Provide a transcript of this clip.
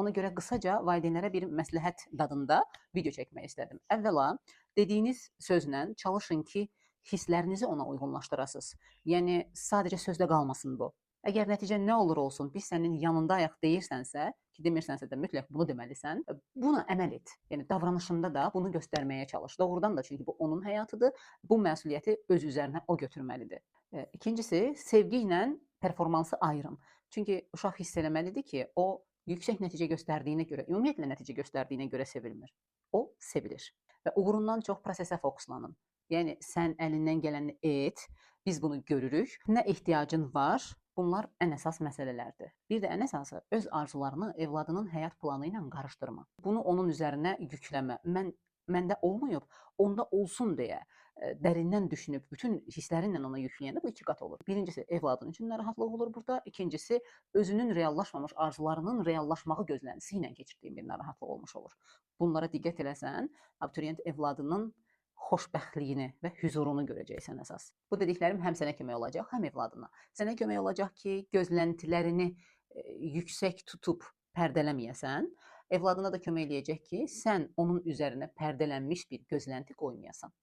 Ona görə qısaca valideynlərə bir məsləhət dadında video çəkmək istədim. Əvvəla, dediyiniz sözlə çalışın ki, hisslərinizi ona uyğunlaşdırasınız. Yəni sadəcə sözdə qalmasın bu. Əgər nəticə nə olur olsun, biz sənin yanındayıq deyirsənsə, ki, demirsənsə də mütləq bunu deməlisən, buna əməl et. Yəni davranışında da bunu göstərməyə çalış. Doğrudan da, çünki bu onun həyatıdır. Bu məsuliyyəti öz üzərinə o götürməlidir. İkincisi, sevgi ilə performansı ayırın. Çünki uşaq hiss eləməlidir ki, o yüksək nəticə göstərdiyinə görə, ümumiyyətlə nəticə göstərdiyinə görə sevilmir. O sevilir və uğurundan çox prosesə fokuslanın. Yəni sən əlindən gələni et, biz bunu görürük. Nə ehtiyacın var? Bunlar ən əsas məsələlərdir. Bir də ən əsası öz arzularını evladının həyat planı ilə qarışdırma. Bunu onun üzərinə yükləmə. Məndə olmayıb, onda olsun deyə dərindən düşünüb bütün hisslərinlə ona yükləyəndə bu 2 qat olur. Birincisi evladın üçün narahatlıq olur burada. İkincisi özünün reallaşmamış arzularının reallaşmağı gözləntisi ilə keçirdiyin bir narahatlıq olmuş olur. Bunlara diqqət eləsən, abituriyent evladının xoşbəxtliyini və hüzurunu görəcəksən əsas. Bu dediklərim həm sənə kömək olacaq, həm evladına. Sənə kömək olacaq ki, gözləntilərini yüksək tutub pərdələməyəsən, evladına da kömək eləyəcək ki, sən onun üzərinə pərdələnmiş bir gözlənti qoymayasan.